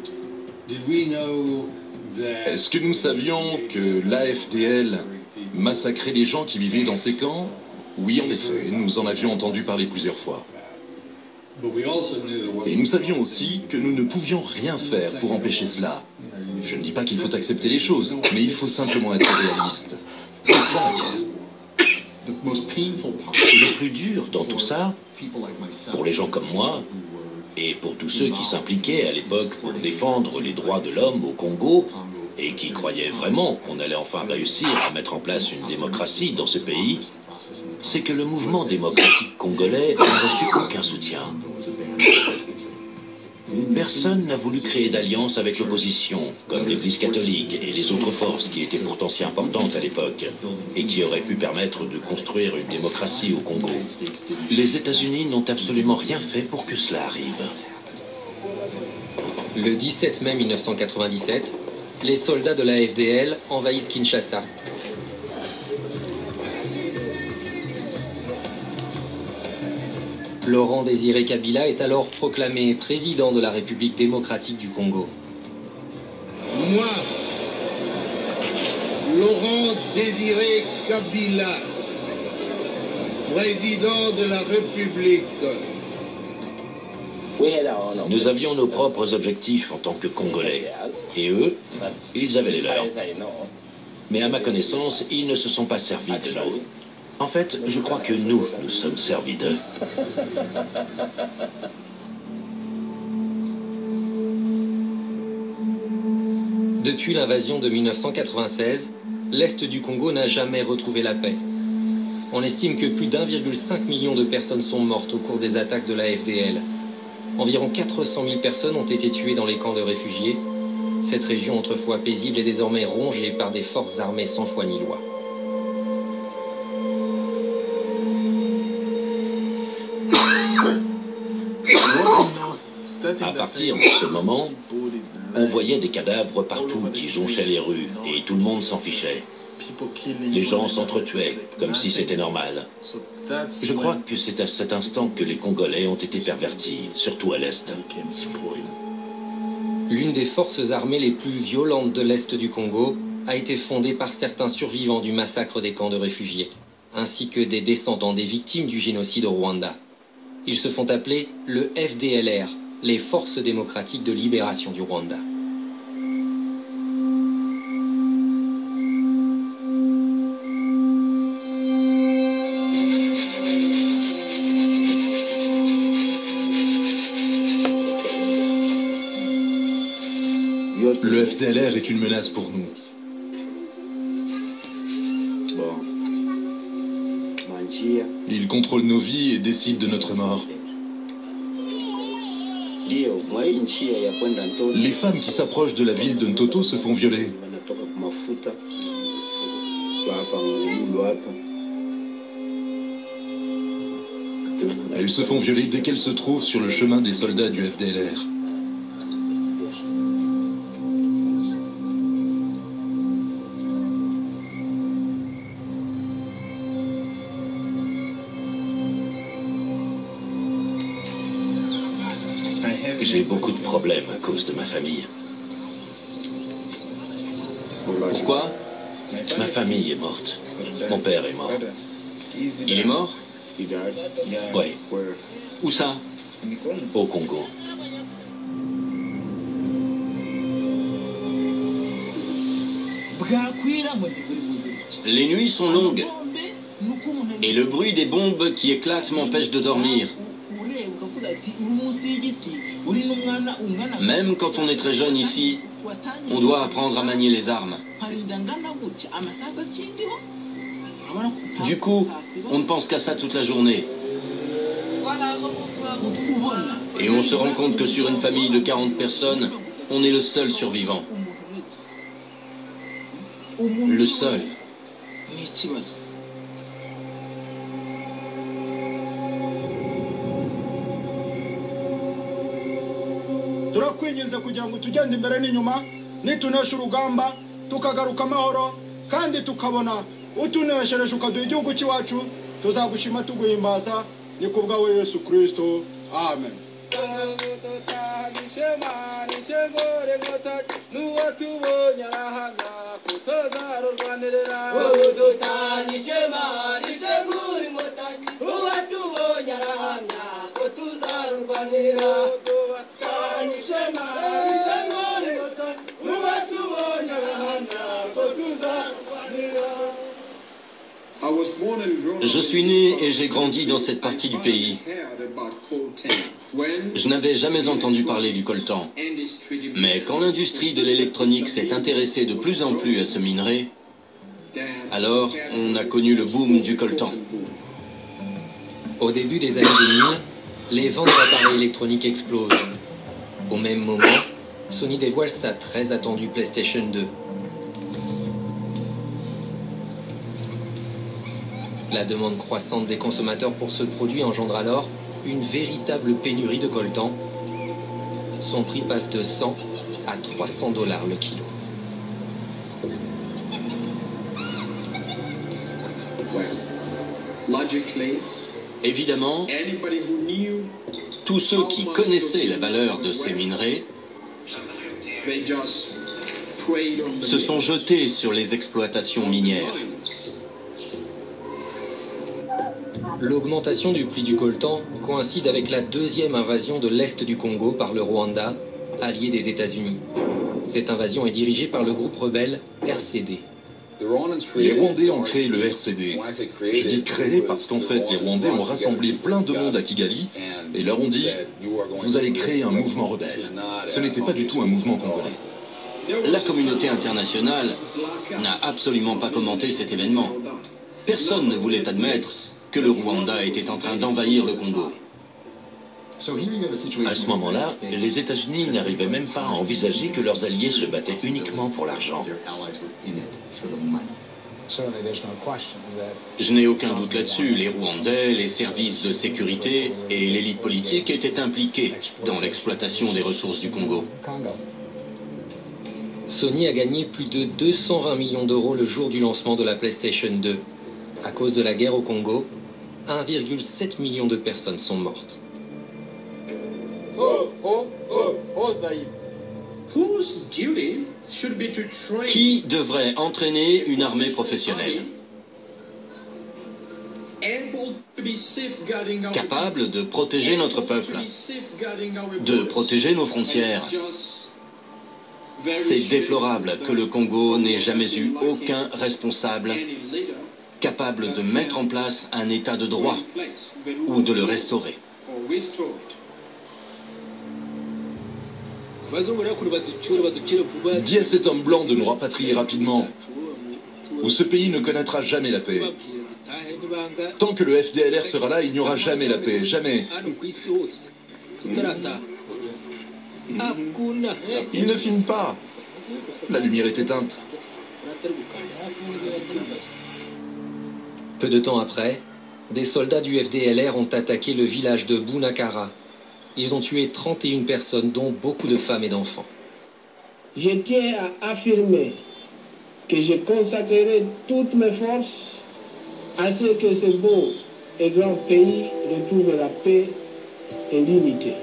Est-ce que nous savions que l'AFDL massacrait les gens qui vivaient dans ces camps? Oui, en effet, nous en avions entendu parler plusieurs fois. Et nous savions aussi que nous ne pouvions rien faire pour empêcher cela. Je ne dis pas qu'il faut accepter les choses, mais il faut simplement être réaliste. C'est ça la guerre. Le plus dur dans tout ça, pour les gens comme moi, et pour tous ceux qui s'impliquaient à l'époque pour défendre les droits de l'homme au Congo, et qui croyaient vraiment qu'on allait enfin réussir à mettre en place une démocratie dans ce pays, c'est que le mouvement démocratique congolais n'a reçu aucun soutien. Personne n'a voulu créer d'alliance avec l'opposition, comme l'Église catholique et les autres forces qui étaient pourtant si importantes à l'époque, et qui auraient pu permettre de construire une démocratie au Congo. Les États-Unis n'ont absolument rien fait pour que cela arrive. Le 17 mai 1997, les soldats de la FDL envahissent Kinshasa. Laurent Désiré Kabila est alors proclamé président de la République démocratique du Congo. Moi, Laurent Désiré Kabila, président de la République. Nous avions nos propres objectifs en tant que Congolais. Et eux, ils avaient les leurs. Mais à ma connaissance, ils ne se sont pas servis de nous. En fait, je crois que nous sommes servis d'eux. Depuis l'invasion de 1996, l'Est du Congo n'a jamais retrouvé la paix. On estime que plus d'1,5 million de personnes sont mortes au cours des attaques de la FDL. Environ 400 000 personnes ont été tuées dans les camps de réfugiés. Cette région autrefois paisible est désormais rongée par des forces armées sans foi ni loi. À partir de ce moment, on voyait des cadavres partout qui jonchaient les rues et tout le monde s'en fichait. Les gens s'entretuaient comme si c'était normal. Je crois que c'est à cet instant que les Congolais ont été pervertis, surtout à l'Est. L'une des forces armées les plus violentes de l'Est du Congo a été fondée par certains survivants du massacre des camps de réfugiés, ainsi que des descendants des victimes du génocide au Rwanda. Ils se font appeler le FDLR, les Forces démocratiques de libération du Rwanda. Le FDLR est une menace pour nous. Il contrôle nos vies et décide de notre mort. Les femmes qui s'approchent de la ville de Ntoto se font violer. Elles se font violer dès qu'elles se trouvent sur le chemin des soldats du FDLR. J'ai beaucoup de problèmes à cause de ma famille. Pourquoi? Ma famille est morte. Mon père est mort. Il est mort? Oui. Où ça? Au Congo. Les nuits sont longues. Et le bruit des bombes qui éclatent m'empêche de dormir. Même quand on est très jeune ici, on doit apprendre à manier les armes. Du coup, on ne pense qu'à ça toute la journée. Et on se rend compte que sur une famille de 40 personnes, on est le seul survivant. Le seul. turakwinginze kugira ngo tugende imbere n'inyuma nitunesha urugamba tukagaruka amahoro kandi tukabona utuneshereje ukaduha igihugu cyacu tuzagushima tuguhimbaza ni kubwawe Yesu Kristo amen. Je suis né et j'ai grandi dans cette partie du pays. Je n'avais jamais entendu parler du coltan. Mais quand l'industrie de l'électronique s'est intéressée de plus en plus à ce minerai, alors on a connu le boom du coltan. Au début des années 2000, les ventes d'appareils électroniques explosent. Au même moment, Sony dévoile sa très attendue PlayStation 2. La demande croissante des consommateurs pour ce produit engendre alors une véritable pénurie de coltan. Son prix passe de 100 à 300 $ le kilo. Évidemment, tous ceux qui connaissaient la valeur de ces minerais se sont jetés sur les exploitations minières. L'augmentation du prix du coltan coïncide avec la deuxième invasion de l'Est du Congo par le Rwanda, allié des États-Unis. Cette invasion est dirigée par le groupe rebelle RCD. Les Rwandais ont créé le RCD. Je dis créé parce qu'en fait, les Rwandais ont rassemblé plein de monde à Kigali et leur ont dit « Vous allez créer un mouvement rebelle ». Ce n'était pas du tout un mouvement congolais. La communauté internationale n'a absolument pas commenté cet événement. Personne ne voulait admettre que le Rwanda était en train d'envahir le Congo. À ce moment-là, les États-Unis n'arrivaient même pas à envisager que leurs alliés se battaient uniquement pour l'argent. Je n'ai aucun doute là-dessus. Les Rwandais, les services de sécurité et l'élite politique étaient impliqués dans l'exploitation des ressources du Congo. Sony a gagné plus de 220 millions d'euros le jour du lancement de la PlayStation 2. À cause de la guerre au Congo, 1,7 million de personnes sont mortes. Qui devrait entraîner une armée professionnelle? Capable de protéger notre peuple, de protéger nos frontières. C'est déplorable que le Congo n'ait jamais eu aucun responsable capable de mettre en place un état de droit ou de le restaurer. Dis à cet homme blanc de nous rapatrier rapidement, ou ce pays ne connaîtra jamais la paix. Tant que le FDLR sera là, il n'y aura jamais la paix, jamais. Il ne filme pas. La lumière est éteinte. Peu de temps après, des soldats du FDLR ont attaqué le village de Bunakara. Ils ont tué 31 personnes, dont beaucoup de femmes et d'enfants. Je tiens à affirmer que je consacrerai toutes mes forces à ce que ce beau et grand pays retrouve la paix et l'unité.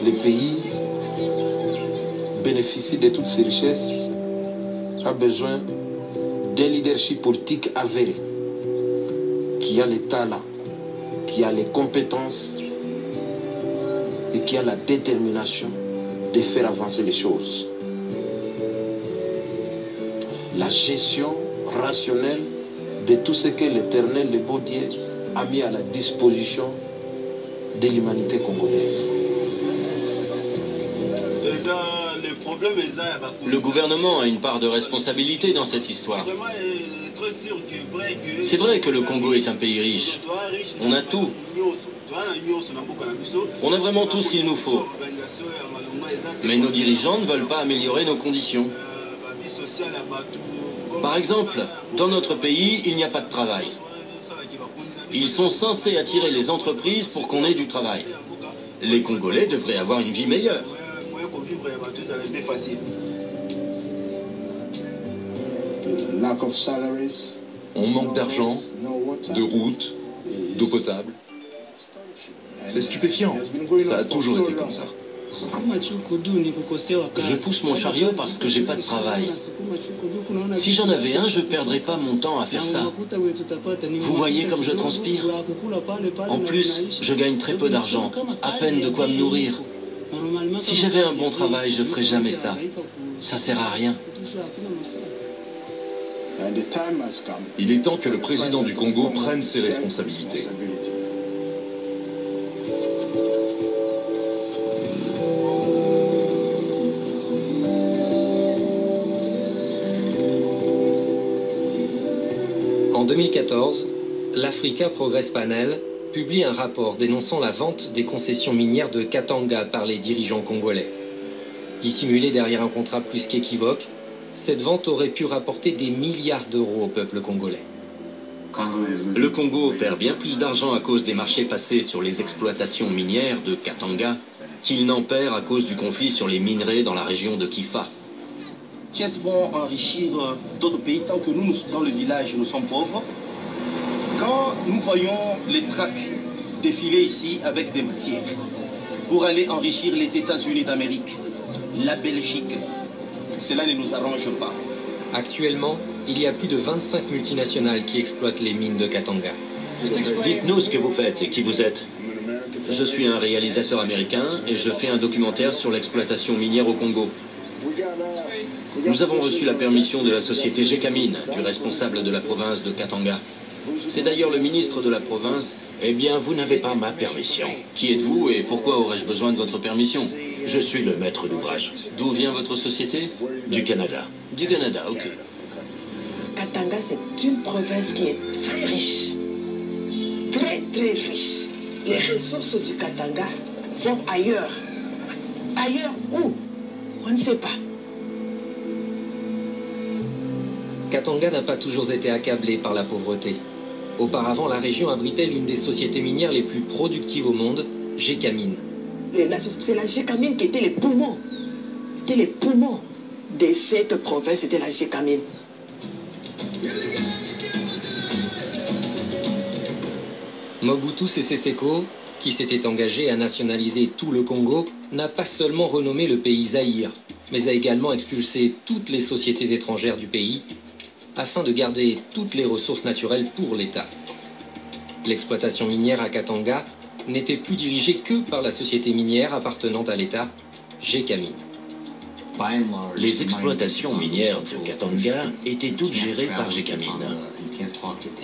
Le pays bénéficie de toutes ces richesses, a besoin d'un leadership politique avéré, qui a les talents, qui a les compétences et qui a la détermination de faire avancer les choses. La gestion rationnelle de tout ce que l'Éternel, le beau Dieu, a mis à la disposition de l'humanité congolaise. Le gouvernement a une part de responsabilité dans cette histoire. C'est vrai que le Congo est un pays riche. On a tout. On a vraiment tout ce qu'il nous faut. Mais nos dirigeants ne veulent pas améliorer nos conditions. Par exemple, dans notre pays, il n'y a pas de travail. Ils sont censés attirer les entreprises pour qu'on ait du travail. Les Congolais devraient avoir une vie meilleure. On manque d'argent, de routes, d'eau potable. C'est stupéfiant. Ça a toujours été comme ça. Je pousse mon chariot parce que j'ai pas de travail. Si j'en avais un, je perdrais pas mon temps à faire ça. Vous voyez comme je transpire? En plus, je gagne très peu d'argent, à peine de quoi me nourrir. Si j'avais un bon travail, je ferais jamais ça. Ça sert à rien. Il est temps que le président du Congo prenne ses responsabilités. En 2014, l'Africa Progress Panel publie un rapport dénonçant la vente des concessions minières de Katanga par les dirigeants congolais. Dissimulée derrière un contrat plus qu'équivoque, cette vente aurait pu rapporter des milliards d'euros au peuple congolais. Le Congo perd bien plus d'argent à cause des marchés passés sur les exploitations minières de Katanga qu'il n'en perd à cause du conflit sur les minerais dans la région de Kifa. Qu'est-ce vont enrichir d'autres pays tant que nous, dans le village, nous sommes pauvres? Quand nous voyons les tracts défiler ici avec des matières pour aller enrichir les États-Unis d'Amérique, la Belgique, cela ne nous arrange pas. Actuellement, il y a plus de 25 multinationales qui exploitent les mines de Katanga. Dites-nous ce que vous faites et qui vous êtes. Je suis un réalisateur américain et je fais un documentaire sur l'exploitation minière au Congo. Nous avons reçu la permission de la société Gécamine, du responsable de la province de Katanga. C'est d'ailleurs le ministre de la province. Eh bien, vous n'avez pas ma permission. Qui êtes-vous et pourquoi aurais-je besoin de votre permission? Je suis le maître d'ouvrage. D'où vient votre société? Du Canada. Du Canada, ok. Katanga, c'est une province qui est très riche. Très, très riche. Les ressources du Katanga vont ailleurs. Ailleurs où? On ne sait pas. Katanga n'a pas toujours été accablée par la pauvreté. Auparavant, la région abritait l'une des sociétés minières les plus productives au monde, Gécamine. C'est la Gécamine qui était les poumons. C'était les poumons de cette province, c'était la Gécamine. Mobutu Sese Seko, qui s'était engagé à nationaliser tout le Congo, n'a pas seulement renommé le pays Zaïre, mais a également expulsé toutes les sociétés étrangères du pays, afin de garder toutes les ressources naturelles pour l'État. L'exploitation minière à Katanga n'était plus dirigée que par la société minière appartenant à l'État, Gécamine. Les exploitations minières de Katanga étaient toutes gérées par Gécamine.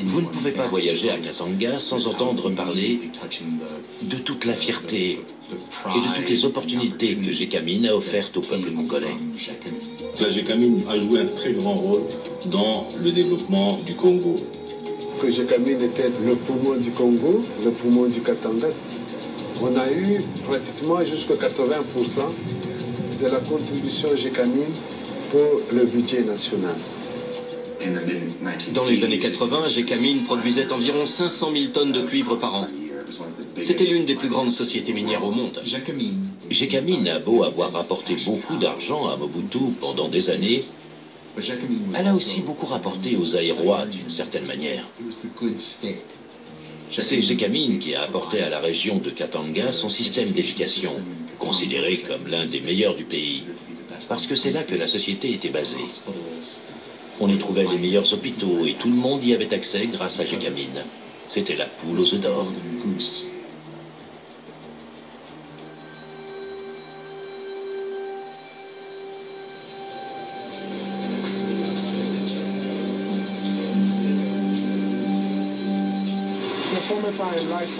Vous ne pouvez pas voyager à Katanga sans entendre parler de toute la fierté et de toutes les opportunités que Gécamine a offertes au peuple congolais. La Gécamine a joué un très grand rôle dans le développement du Congo. Que Gécamine était le poumon du Congo, le poumon du Katanga. On a eu pratiquement jusqu'à 80% de la contribution Gécamine pour le budget national. Dans les années 80, Gécamine produisait environ 500 000 tonnes de cuivre par an. C'était l'une des plus grandes sociétés minières au monde. Gécamine a beau avoir rapporté beaucoup d'argent à Mobutu pendant des années, elle a aussi beaucoup rapporté aux Zaïrois d'une certaine manière. C'est Gécamine qui a apporté à la région de Katanga son système d'éducation, considéré comme l'un des meilleurs du pays, parce que c'est là que la société était basée. On y trouvait les meilleurs hôpitaux et tout le monde y avait accès grâce à Gécamine. C'était la poule aux œufs d'or.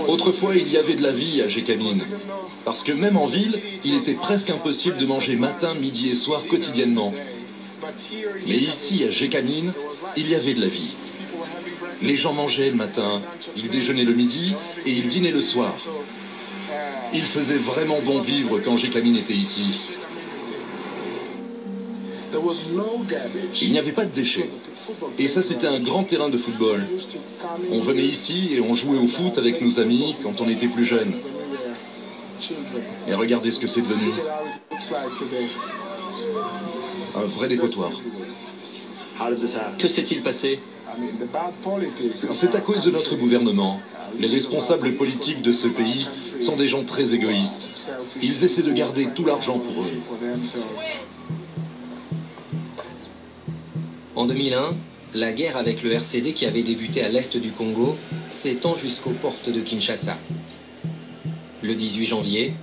Autrefois, il y avait de la vie à Gécamine. Parce que même en ville, il était presque impossible de manger matin, midi et soir quotidiennement. Mais ici, à Gécamine, il y avait de la vie. Les gens mangeaient le matin, ils déjeunaient le midi et ils dînaient le soir. Il faisait vraiment bon vivre quand Gécamine était ici. Il n'y avait pas de déchets. Et ça, c'était un grand terrain de football. On venait ici et on jouait au foot avec nos amis quand on était plus jeunes. Et regardez ce que c'est devenu. Un vrai dépotoir. Que s'est-il passé? C'est à cause de notre gouvernement. Les responsables politiques de ce pays sont des gens très égoïstes. Ils essaient de garder tout l'argent pour eux. En 2001, la guerre avec le RCD qui avait débuté à l'est du Congo s'étend jusqu'aux portes de Kinshasa. Le 18 janvier,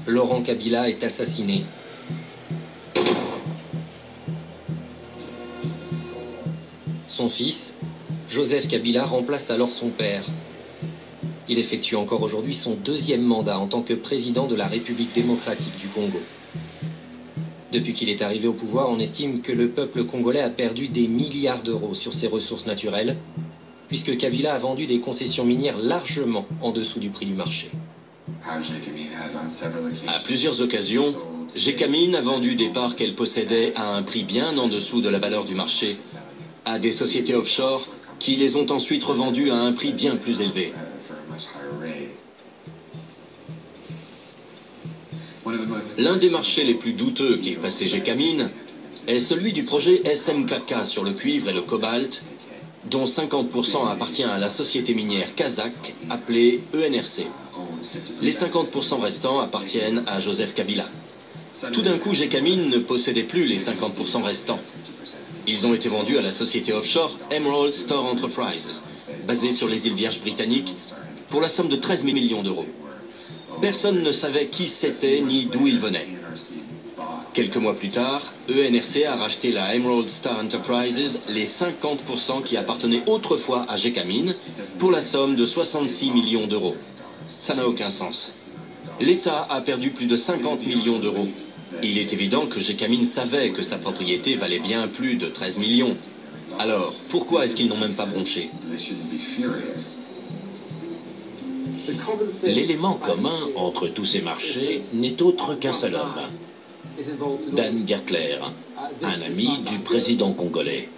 Laurent Kabila est assassiné. Son fils, Joseph Kabila, remplace alors son père. Il effectue encore aujourd'hui son deuxième mandat en tant que président de la République démocratique du Congo. Depuis qu'il est arrivé au pouvoir, on estime que le peuple congolais a perdu des milliards d'euros sur ses ressources naturelles, puisque Kabila a vendu des concessions minières largement en dessous du prix du marché. À plusieurs occasions, Gécamine a vendu des parts qu'elle possédait à un prix bien en dessous de la valeur du marché à des sociétés offshore qui les ont ensuite revendues à un prix bien plus élevé. L'un des marchés les plus douteux qui est passé Gécamine est celui du projet SMKK sur le cuivre et le cobalt, dont 50% appartient à la société minière kazakh appelée ENRC. Les 50% restants appartiennent à Joseph Kabila. Tout d'un coup, Gécamine ne possédait plus les 50% restants. Ils ont été vendus à la société offshore Emerald Store Enterprises, basée sur les îles Vierges britanniques, pour la somme de 13 millions d'euros. Personne ne savait qui c'était ni d'où il venait. Quelques mois plus tard, ENRC a racheté la Emerald Star Enterprises, les 50% qui appartenaient autrefois à Gécamine, pour la somme de 66 millions d'euros. Ça n'a aucun sens. L'État a perdu plus de 50 millions d'euros. Il est évident que Gécamine savait que sa propriété valait bien plus de 13 millions. Alors, pourquoi est-ce qu'ils n'ont même pas bronché? L'élément commun entre tous ces marchés n'est autre qu'un seul homme. Dan Gertler, un ami du président congolais.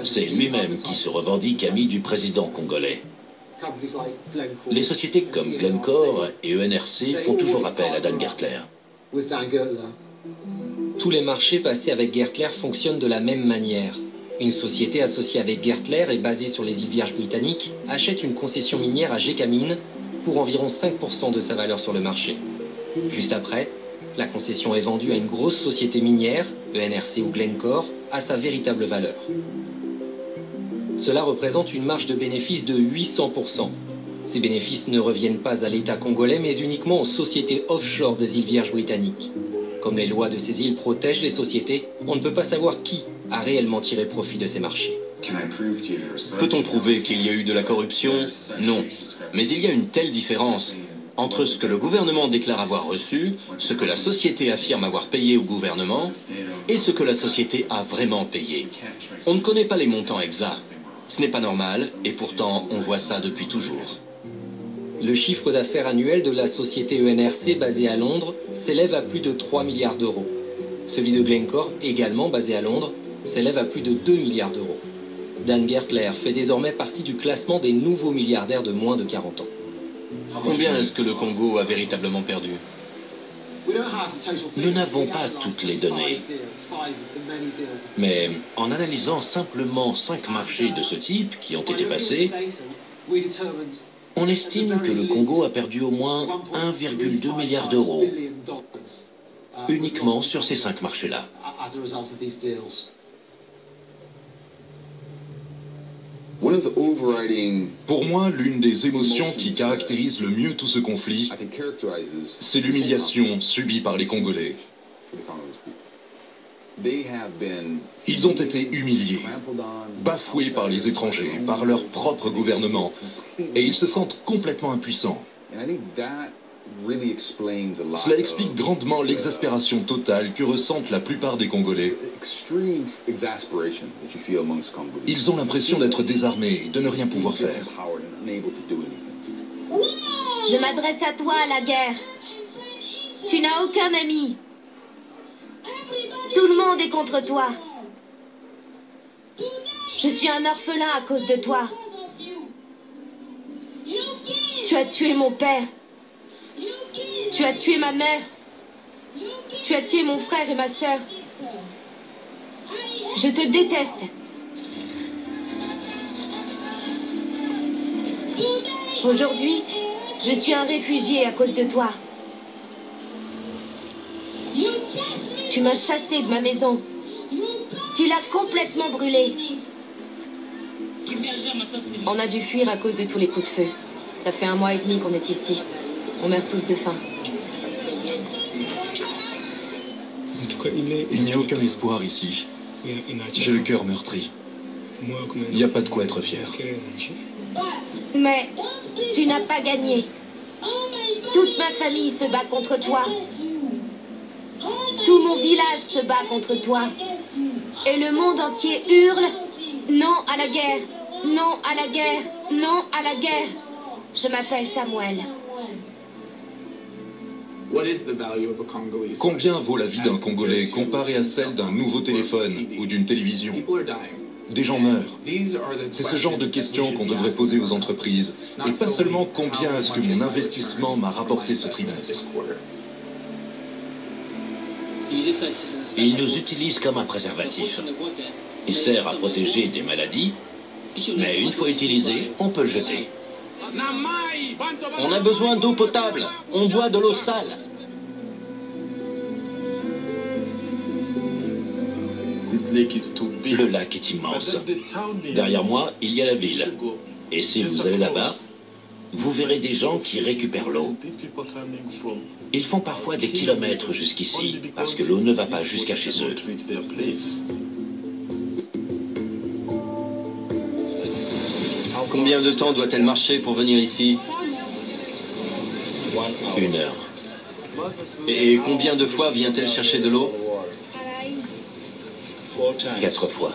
C'est lui-même qui se revendique ami du président congolais. Les sociétés comme Glencore et ENRC font toujours appel à Dan Gertler. Tous les marchés passés avec Gertler fonctionnent de la même manière. Une société associée avec Gertler et basée sur les îles Vierges britanniques achète une concession minière à Gécamine pour environ 5% de sa valeur sur le marché. Juste après, la concession est vendue à une grosse société minière, ENRC ou Glencore, à sa véritable valeur. Cela représente une marge de bénéfice de 800%. Ces bénéfices ne reviennent pas à l'État congolais, mais uniquement aux sociétés offshore des îles Vierges britanniques. Comme les lois de ces îles protègent les sociétés, on ne peut pas savoir qui a réellement tiré profit de ces marchés. Peut-on prouver qu'il y a eu de la corruption? Non. Mais il y a une telle différence entre ce que le gouvernement déclare avoir reçu, ce que la société affirme avoir payé au gouvernement, et ce que la société a vraiment payé. On ne connaît pas les montants exacts. Ce n'est pas normal, et pourtant on voit ça depuis toujours. Le chiffre d'affaires annuel de la société ENRC basée à Londres s'élève à plus de 3 milliards d'euros. Celui de Glencore, également basé à Londres, s'élève à plus de 2 milliards d'euros. Dan Gertler fait désormais partie du classement des nouveaux milliardaires de moins de 40 ans. Combien est-ce que le Congo a véritablement perdu? Nous n'avons pas toutes les données. Mais en analysant simplement 5 marchés de ce type qui ont été passés, on estime que le Congo a perdu au moins 1,2 milliard d'euros, uniquement sur ces 5 marchés-là. Pour moi, l'une des émotions qui caractérise le mieux tout ce conflit, c'est l'humiliation subie par les Congolais. Ils ont été humiliés, bafoués par les étrangers, par leur propre gouvernement, et ils se sentent complètement impuissants. Cela explique grandement l'exaspération totale que ressentent la plupart des Congolais. Ils ont l'impression d'être désarmés et de ne rien pouvoir faire. Je m'adresse à toi, la guerre. Tu n'as aucun ami. Tout le monde est contre toi. Je suis un orphelin à cause de toi. Tu as tué mon père. Tu as tué ma mère. Tu as tué mon frère et ma sœur. Je te déteste. Aujourd'hui, je suis un réfugié à cause de toi. Tu m'as chassé de ma maison. Tu l'as complètement brûlée. On a dû fuir à cause de tous les coups de feu. Ça fait 1 mois et demi qu'on est ici. On meurt tous de faim. Il n'y a aucun espoir ici. J'ai le cœur meurtri. Il n'y a pas de quoi être fier. Mais tu n'as pas gagné. Toute ma famille se bat contre toi. Tout mon village se bat contre toi. Et le monde entier hurle non à la guerre, non à la guerre, non à la guerre. Je m'appelle Samuel. Combien vaut la vie d'un Congolais comparée à celle d'un nouveau téléphone ou d'une télévision? Des gens meurent. C'est ce genre de questions qu'on devrait poser aux entreprises. Et pas seulement combien est-ce que mon investissement m'a rapporté ce trimestre. Ils nous utilisent comme un préservatif. Il sert à protéger des maladies, mais une fois utilisé, on peut le jeter. On a besoin d'eau potable. On boit de l'eau sale. Le lac est immense. Derrière moi, il y a la ville. Et si vous allez là-bas, vous verrez des gens qui récupèrent l'eau. Ils font parfois des kilomètres jusqu'ici, parce que l'eau ne va pas jusqu'à chez eux. Combien de temps doit-elle marcher pour venir ici? 1 heure. Et combien de fois vient-elle chercher de l'eau? 4 fois.